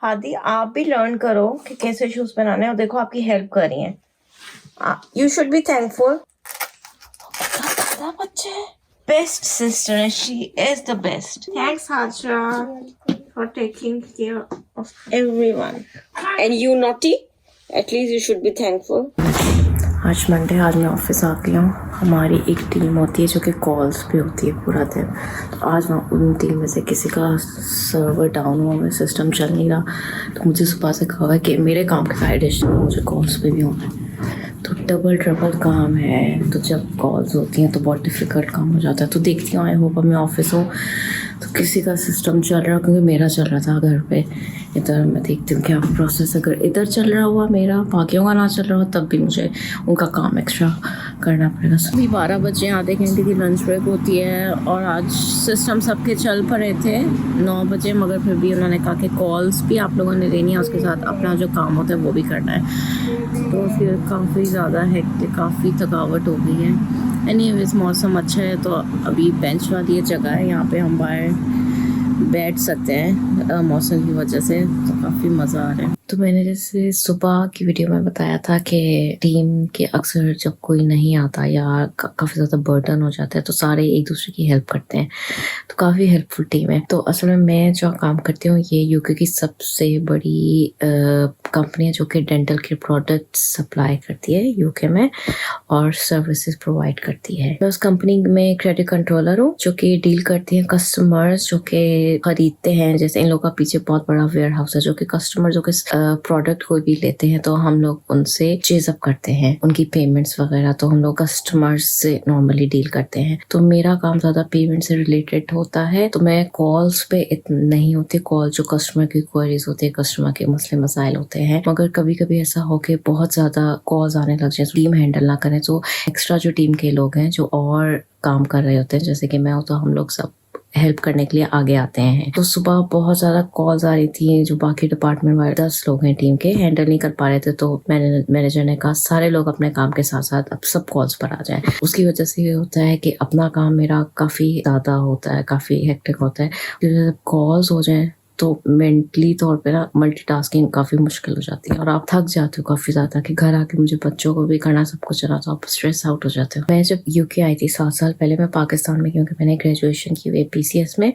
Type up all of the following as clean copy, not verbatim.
आदि आप भी लर्न करो कि कैसे शूज बनाने हैं और देखो आपकी हेल्प कर रही हैं. You should be thankful. बच्चे बेस्ट सिस्टर है, she is the best. Thanks Hajra for taking care of everyone. And you naughty? At least you should be thankful. आज मंडे, आज मैं ऑफिस आ गई हूँ. हमारी एक टीम होती है जो कि कॉल्स पे होती है पूरा दिन. तो आज मैं उन टीम में से किसी का सर्वर डाउन हुआ, मेरा सिस्टम चल नहीं रहा, तो मुझे सुबह से कहा है कि मेरे काम के साइड मुझे कॉल्स पे भी होना है. तो डबल ट्रिपल काम है. तो जब कॉल्स होती हैं तो बहुत डिफ़िकल्ट काम हो जाता है. तो देखती हूँ, आई होप मैं ऑफिस हूँ तो किसी का सिस्टम चल रहा, क्योंकि मेरा चल रहा था घर पे. इधर मैं देखती हूँ क्या प्रोसेस, अगर इधर चल रहा हुआ मेरा, बाकियों का ना चल रहा हो, तब भी मुझे उनका काम एक्स्ट्रा करना पड़ेगा. अभी 12 बजे, आधे घंटे की लंच ब्रेक होती है. और आज सिस्टम सबके चल पड़े थे 9 बजे, मगर फिर भी उन्होंने कहा कि कॉल्स भी आप लोगों ने लेनी है, उसके साथ अपना जो काम होता है वो भी करना है. तो फिर काफ़ी ज़्यादा हेक्टिक, काफ़ी थकावट हो गई है. एनीवेज मौसम अच्छा है तो अभी बेंच वाली ये जगह है, यहाँ पे हम बाहर बैठ सकते हैं मौसम की वजह से, तो काफ़ी मज़ा आ रहा है. तो मैंने जैसे सुबह की वीडियो में बताया था कि टीम के अक्सर जब कोई नहीं आता या काफ़ी ज़्यादा बर्डन हो जाता है तो सारे एक दूसरे की हेल्प करते हैं. तो काफ़ी हेल्पफुल टीम है. तो असल में मैं जो काम करती हूँ ये यूके की सबसे बड़ी कंपनी है जो कि डेंटल के प्रोडक्ट्स सप्लाई करती है यूके में और सर्विसेज प्रोवाइड करती है. मैं उस कंपनी में क्रेडिट कंट्रोलर हूँ जो कि डील करती है कस्टमर्स जो कि खरीदते हैं. जैसे इन लोगों का पीछे बहुत बड़ा वेयर हाउस है जो कि कस्टमर जो कि प्रोडक्ट कोई भी लेते हैं तो हम लोग उनसे चेज अप करते हैं उनकी पेमेंट्स वगैरह. तो हम लोग कस्टमर्स से नॉर्मली डील करते हैं. तो मेरा काम ज़्यादा पेमेंट से रिलेटेड होता है. तो मैं कॉल्स पे इतना नहीं होती. कॉल जो कस्टमर की क्वेरीज होती है, कस्टमर के मसले मसाइल होते हैं, मगर कभी कभी ऐसा हो कि बहुत ज़्यादा कॉल्स आने लग जाए, टीम हैंडल ना करें, तो एक्स्ट्रा जो टीम के लोग हैं जो और काम कर रहे होते हैं, जैसे कि मैं हूँ, तो हम लोग सब हेल्प करने के लिए आगे आते हैं. तो सुबह बहुत ज़्यादा कॉल्स आ रही थी. जो बाकी डिपार्टमेंट वाले 10 लोग हैं टीम के, हैंडल नहीं कर पा रहे थे. तो मैनेजर ने कहा सारे लोग अपने काम के साथ साथ अब सब कॉल्स पर आ जाएं. उसकी वजह से ये होता है कि अपना काम मेरा काफ़ी ज़्यादा होता है, काफ़ी हेक्टिक होता है. जब कॉल्स हो जाएं तो मेंटली तौर पे ना मल्टीटास्किंग काफ़ी मुश्किल हो जाती है और आप थक जाते हो काफ़ी ज़्यादा कि घर आके मुझे बच्चों को भी करना, सब कुछ करना, तो आप स्ट्रेस आउट हो जाते हो. मैं जब यूके आई थी 7 साल पहले, मैं पाकिस्तान में, क्योंकि मैंने ग्रेजुएशन की हुई PCS में,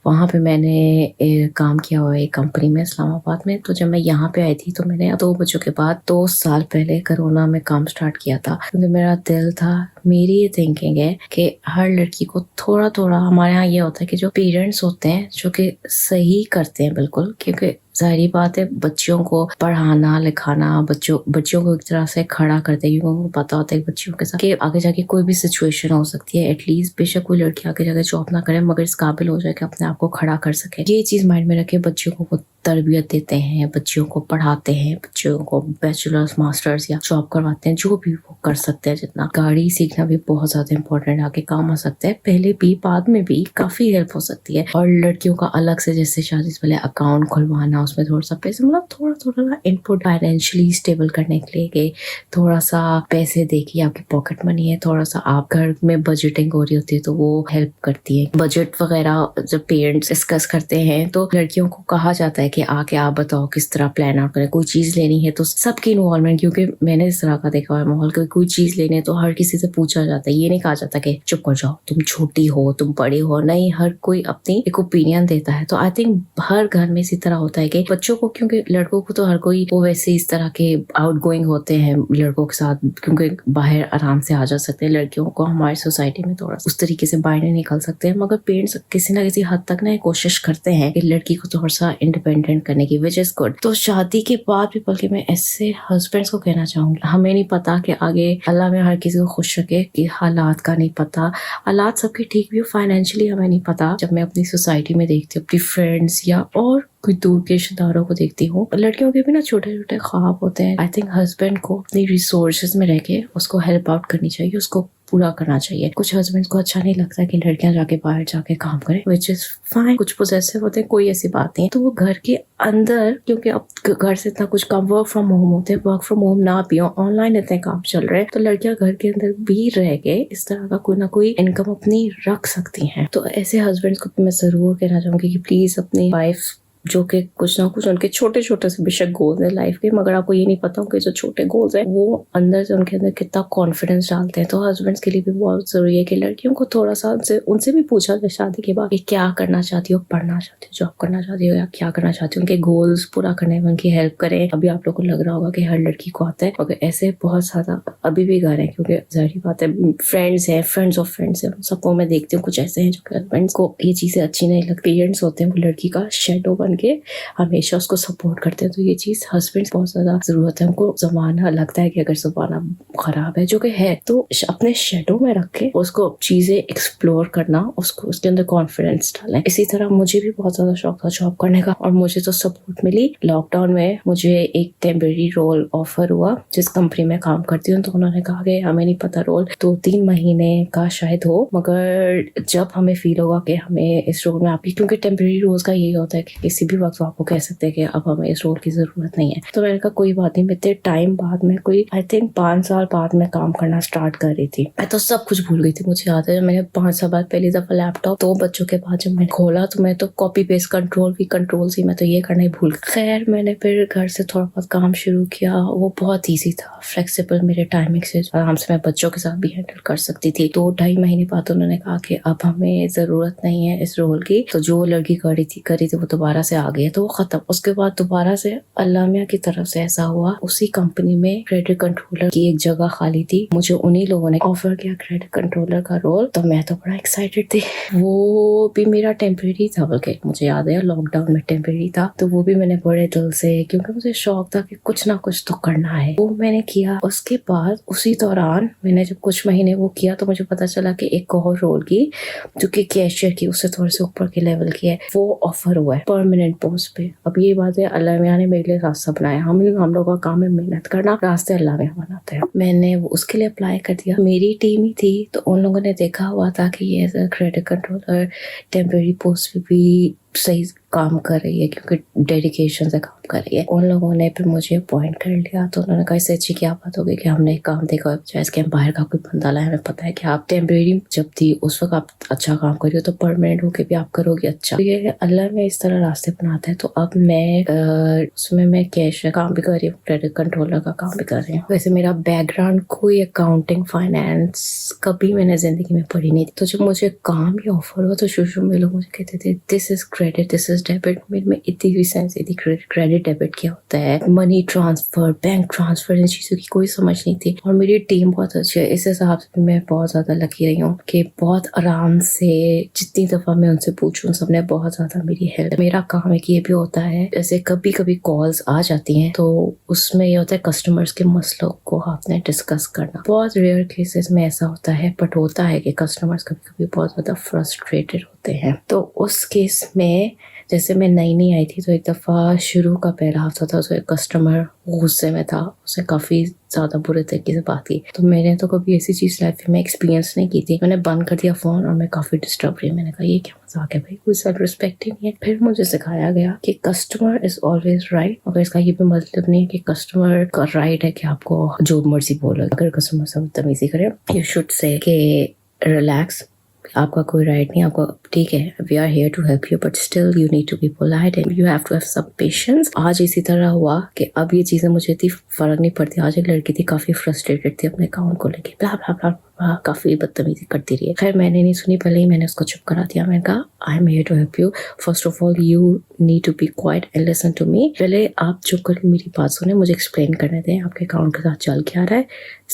वहाँ पे मैंने काम किया हुआ है एक कंपनी में इस्लामाबाद में. तो जब मैं यहाँ पे आई थी तो मैंने 2 बच्चों के बाद 2 साल पहले कोरोना में काम स्टार्ट किया था, क्योंकि मेरा दिल था, मेरी ये थिंकिंग है कि हर लड़की को थोड़ा थोड़ा, हमारे यहाँ ये होता है कि जो पेरेंट्स होते हैं जो कि सही करते हैं बिल्कुल, क्योंकि जाहिर बात है बच्चियों को पढ़ाना लिखाना, बच्चियों को एक तरह से खड़ा करते हैं, क्योंकि उनको पता होता है बच्चियों के साथ कि आगे जाके कोई भी सिचुएशन हो सकती है. एटलीस्ट बेशक कोई लड़की आगे जाके जॉब ना करे, मगर इस काबिल हो जाए कि अपने आप को खड़ा कर सके. ये चीज़ माइंड में रखे, बच्चियों को तरबियत देते हैं, बच्चियों को पढ़ाते हैं, बच्चियों को बैचलर्स मास्टर्स या जॉब करवाते हैं, जो भी वो कर सकते हैं. जितना गाड़ी सीखना भी बहुत ज़्यादा इंपॉर्टेंट है, आगे काम आ सकता है, पहले भी बाद में भी काफ़ी हेल्प हो सकती है. और लड़कियों का अलग से जैसे शादी से पहले अकाउंट खुलवाना, उसमें थोड़ा सा पैसे, मतलब थोड़ा ना इनपुट, फाइनेंशियली स्टेबल करने के लिए कि थोड़ा सा पैसे देखिए, आपकी पॉकेट मनी है, थोड़ा सा आप घर में बजटिंग हो रही होती है तो वो हेल्प करती है. बजट वगैरह जब पेरेंट्स डिस्कस करते हैं तो लड़कियों को कहा जाता है कि आके आप बताओ किस तरह प्लान आउट करें. कोई चीज़ लेनी है तो सबकी इन्वॉल्वमेंट, क्योंकि मैंने इस तरह का देखा हुआ है माहौल, कोई चीज़ लेनी है तो हर किसी से पूछा जाता है. ये नहीं कहा जाता कि चुप कर जाओ, तुम छोटी हो, तुम बड़े हो. नहीं, हर कोई अपनी एक ओपिनियन देता है. तो आई थिंक हर घर में इसी तरह होता है कि बच्चों को, क्योंकि लड़कों को तो हर कोई वो वैसे इस तरह के आउट गोइंग होते हैं लड़कों के साथ, क्योंकि बाहर आराम से आ जा सकते हैं. लड़कियों को हमारी सोसाइटी में थोड़ा उस तरीके से बाहर नहीं निकल सकते हैं, मगर पेरेंट्स किसी ना किसी हद तक ना कोशिश करते हैं कि लड़की को थोड़ा सा इंडिपेंडेंट करने की, विच इज गुड. तो शादी के बाद भी, बल्कि मैं ऐसे हस्बैंड्स को कहना चाहूंगी, हमें नहीं पता कि आगे अल्लाह में हर किसी को खुश रखे, कि हालात का नहीं पता, हालात सबके ठीक भी हो, फाइनेंशियली हमें नहीं पता. जब मैं अपनी सोसाइटी में देखती हूँ, अपनी फ्रेंड्स या और कोई दूर के रिश्तेदारों को देखती हूँ, लड़कियों के भी ना छोटे छोटे ख्वाब होते हैं. आई थिंक हस्बैंड को अपनी रिसोर्सेज में रह के उसको हेल्प आउट करनी चाहिए, उसको पूरा करना चाहिए. कुछ हस्बैंड को अच्छा नहीं लगता कि लड़कियां जाके बाहर जाके काम करें, विच इज फाइन. कुछ पोजेसिव होते हैं, कोई ऐसी बात नहीं. तो वो घर के अंदर, क्योंकि अब घर से इतना कुछ काम, वर्क फ्रॉम होम होते हैं, वर्क फ्रॉम होम ना भी हो, ऑनलाइन इतने काम चल रहे हैं, तो लड़कियां घर के अंदर भी रह के इस तरह का कोई ना कोई इनकम अपनी रख सकती हैं. तो ऐसे हस्बैंड को मैं जरूर कहना चाहूंगी कि प्लीज अपनी वाइफ جو کہ کچھ نہ کچھ ان کے چھوٹے چھوٹے سے بے شک گولز ہیں لائف کے، مگر آپ کو یہ نہیں پتا کہ جو چھوٹے گولز ہیں وہ اندر سے ان کے اندر کتنا کانفیڈینس ڈالتے ہیں. تو ہسبینڈس کے لیے بھی بہت ضروری ہے کہ لڑکیوں کو تھوڑا سا ان سے بھی پوچھا جائے شادی کے بعد کہ کیا کرنا چاہتی ہو، پڑھنا چاہتی ہو، جاب کرنا چاہتی ہو، یا کیا کرنا چاہتی ہو. ان کے گولز پورا کرنے میں ان کی ہیلپ کریں. ابھی آپ لوگوں کو لگ رہا ہوگا کہ ہر لڑکی کو آتا ہے، مگر ایسے بہت زیادہ ابھی بھی گھر ہیں، کیونکہ ظاہری بات ہے فرینڈس ہیں، فرینڈس آف فرینڈس ہیں، سب کو میں دیکھتی ہوں کچھ ایسے ہیں جو کہ ہسبینڈس کو یہ چیزیں اچھی نہیں لگتی. پیرنٹس ہوتے ہیں وہ لڑکی کا شیڈو بن کے ہمیشہ اس کو سپورٹ کرتے ہیں. تو یہ چیز ہسبینڈ بہت زیادہ ضرورت ہے. ان کو زمانہ لگتا ہے کہ اگر زمانہ خراب ہے، جو کہ ہے، تو اپنے شیڈو میں رکھ کے اس کو چیزیں ایکسپلور کرنا، اس کو اس کے اندر کانفیڈینس ڈالیں. اسی طرح مجھے بھی بہت زیادہ شوق تھا جاب کرنے کا، اور مجھے تو سپورٹ ملی. لاک ڈاؤن میں مجھے ایک ٹیمپریری رول آفر ہوا جس کمپنی میں کام کرتی ہوں. تو انہوں نے کہا کہ ہمیں نہیں پتا رول 2-3 مہینے کا شاید ہو، مگر جب ہمیں فیل ہوگا کہ ہمیں اس رول میں آپ کی، کیونکہ ٹیمپریری رولز کا یہی ہوتا ہے کہ کسی بھی وقت آپ کو کہہ سکتے ہیں کہ اب ہمیں اس رول کی ضرورت نہیں ہے. تو میں نے کہا کوئی بات نہیں. اتنے ٹائم بعد میں کوئی آئی تھنک 5 سال بعد میں کام کرنا اسٹارٹ کر رہی تھی. میں تو سب کچھ بھول گئی تھی. مجھے یاد ہے میں نے 5 سال بعد پہلی دفعہ لیپ ٹاپ 2 بچوں کے بعد جب میں نے کھولا تو میں تو کاپی پیسٹ کنٹرول سی میں تو یہ کرنا ہی بھول گئی. خیر میں نے پھر گھر سے تھوڑا بہت کام شروع کیا. وہ بہت ایزی تھا، فلیکسیبل میرے ٹائمنگ سے، آرام سے میں بچوں کے ساتھ بھی ہینڈل کر سکتی تھی. 2-2.5 مہینے بعد انہوں نے کہا کہ اب ہمیں ضرورت نہیں ہے اس رول کی. تو جو لڑکی کری تھی وہ دوبارہ سے آ گئی ہے، تو وہ ختم. اس کے بعد دوبارہ سے اللہ میاں کی طرف سے ایسا ہوا، اسی کمپنی میں کریڈٹ کنٹرولر کی ایک جگہ خالی تھی. مجھے انہی لوگوں نے آفر کیا کریڈٹ کنٹرولر کا رول. تو میں تو بڑا ایکسائٹیڈ تھی. وہ بھی میرا ٹیمپریری تھا، بلکہ مجھے یاد ہے لاک ڈاؤن میں ٹیمپریری تھا. تو وہ بھی میں نے بڑے دل سے، کیونکہ مجھے شوق تھا کہ کچھ نہ کچھ تو کرنا ہے، وہ میں نے کیا. اس کے بعد اسی دوران میں نے جب کچھ مہینے وہ کیا تو مجھے پتا چلا کہ ایک اور رول کی جو کہ کیشیئر کی، اس سے تھوڑے سے اوپر کے لیول کی ہے، وہ آفر ہوا ہے پرماننٹ پوسٹ پہ. اب یہ بات ہے اللہ میاں نے میرے لیے راستہ بنایا. ہم لوگوں کا کام ہے محنت کرنا، راستے اللہ میاں بناتے ہیں. میں نے اس کے لیے اپلائی کر دیا. میری ٹیم ہی تھی تو ان لوگوں نے دیکھا ہوا تھا کہ یہ as a credit controller temporary post پہ بھی صحیح کام کر رہی ہے، کیونکہ ڈیڈیکیشن سے کام کر رہی ہے. ان لوگوں نے پھر مجھے اپوائنٹ کر لیا. تو انہوں نے کہا اس سے اچھی کیا بات ہوگی کہ ہم نے کام دیکھا جائے اس کے باہر کا کوئی بندہ لائے. ہمیں پتا ہے کہ آپ ٹیمپریری جب تھی اس وقت آپ اچھا کام کر رہی ہو، تو پرماننٹ ہو کے بھی آپ کرو گے اچھا. یہ اللہ میں اس طرح راستے بناتا ہے. تو اب میں اس میں کیش کام بھی کر رہی ہوں، کریڈٹ کنٹرولر کا کام بھی کر رہی ہوں. ویسے میرا بیک گراؤنڈ کوئی اکاؤنٹنگ فائنینس کبھی میں نے زندگی میں پڑھی نہیں تھی. تو جب مجھے کام ہی آفر ہوا تو شروع میں لوگ مجھے کہتے تھے دس is credit, this is debit. میرے میں اتنی بھی سینس تھی کریڈٹ ڈیبٹ کیا ہوتا ہے، منی ٹرانسفر، بینک ٹرانسفر، ان چیزوں کی کوئی سمجھ نہیں تھی. اور میری ٹیم بہت اچھی ہے، اس حساب سے میں بہت زیادہ لکی رہی ہوں کہ بہت آرام سے جتنی دفعہ میں ان سے پوچھوں سب نے بہت زیادہ میری ہیلپ. میرا کام ایک یہ بھی ہوتا ہے، جیسے کبھی کبھی کالز آ جاتی ہیں تو اس میں یہ ہوتا ہے کسٹمرز کے مسئلوں کو آپ نے ڈسکس کرنا. بہت ریئر کیسز میں ایسا ہوتا ہے، بٹ ہوتا ہے کہ کسٹمرز کبھی کبھی بہت زیادہ فرسٹریٹڈ ہوتے ہیں. تو اس کیس میں جیسے میں نئی آئی تھی تو ایک دفعہ شروع کا پہلا ہفتہ تھا، تو ایک کسٹمر غصے میں تھا، اسے کافی زیادہ برے طریقے سے بات کی. تو میں نے تو کبھی ایسی چیز لائف میں ایکسپیرینس نہیں کی تھی. میں نے بند کر دیا فون اور میں کافی ڈسٹرب رہی. میں نے کہا یہ کیا مذاق ہے بھائی، کوئی سیلف ریسپیکٹ ہی نہیں ہے. پھر مجھے سکھایا گیا کہ کسٹمر از آلویز رائٹ، مگر اس کا یہ بھی مطلب نہیں کہ کسٹمر کا رائٹ ہے کہ آپ کو جو مرضی بولو. اگر کسٹمر سے بدتمیزی کرے یو شوڈ سے کہ ریلیکس، آپ کا کوئی رائٹ نہیں، آپ کو ٹھیک ہے we are here to help you, but still you need to be polite and you have to have some patience. آج اسی طرح ہوا کہ اب یہ چیزیں مجھے اتنی فرق نہیں پڑتی. آج ایک لڑکی تھی کافی فرسٹریٹڈ تھی اپنے اکاؤنٹ کو لے کے، بلا بلا بلا کافی بدتمیزی کرتی رہی. خیر میں نے نہیں سنی، پہلے ہی میں نے اس کو چپ کرا دیا. میں نے کہا I am here to help you, first of all you need to be quiet and listen to me. پہلے آپ چپ کر کے میری بات سنیں، مجھے ایکسپلین کرنے دیں آپ کے اکاؤنٹ کے ساتھ چل کیا رہا ہے.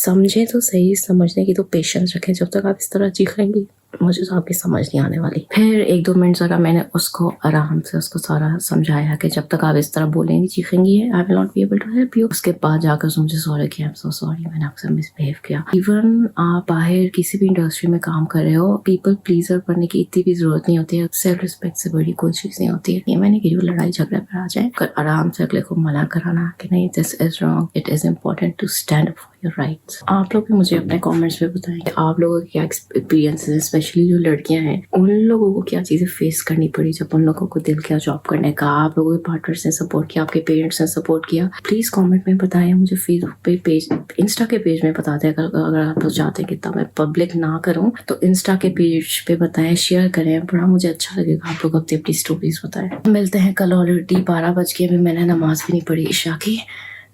سمجھیں تو صحیح، سمجھنے کی تو پیشنس رکھیں. جب تک آپ اس طرح چیخیں گی مجھے تو آپ کی سمجھ نہیں آنے والی. پھر 1-2 منٹ ذرا میں نے اس کو آرام سے اس کو سارا سمجھایا کہ جب تک آپ اس طرح بولیں گی چیخیں گی I will not be able to help you. اس کے بعد جا کر اس نے مجھے سوری کیا، آئی ایم سو سوری، میں نے آپ سے مس بہیو کیا. ایون آپ باہر کسی بھی انڈسٹری میں کام کر رہے ہو، پیپل پلیزر بننے کی اتنی بھی ضرورت نہیں ہوتی ہے. سیلف ریسپیکٹ سے بڑی کوئی چیز نہیں ہوتی ہے. یہ میں نے کہ لڑائی جھگڑے پر آ جائے، آرام سے اگلے کو منع کرانا کہ نہیں this is wrong, it is important to stand up for your rights. आप लोग भी मुझे अपने कमेंट्स में बताएं कि आप लोगों के क्या एक्सपीरियंस है, स्पेशली जो लड़कियां हैं उन लोगों को क्या चीज़ें फेस करनी पड़ी जब उन लोगों को दिल किया जॉब करने का. आप लोगों के पार्टनर्स ने सपोर्ट किया, आपके पेरेंट्स ने सपोर्ट किया. प्लीज़ कमेंट में बताएं. मुझे फेसबुक पे पेज, इंस्टा के पेज में बता दें अगर आप लोग चाहते हैं कि तब मैं पब्लिक ना करूँ तो इंस्टा के पेज पे बताएं, शेयर करें. बड़ा मुझे अच्छा लगेगा आप लोग अपनी अपनी स्टोरीज बताएं. मिलते हैं कल. ऑलरेडी 12 बज के, अभी मैंने नमाज भी नहीं पढ़ी इशा की.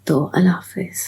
तो अल्लाह हाफिज़.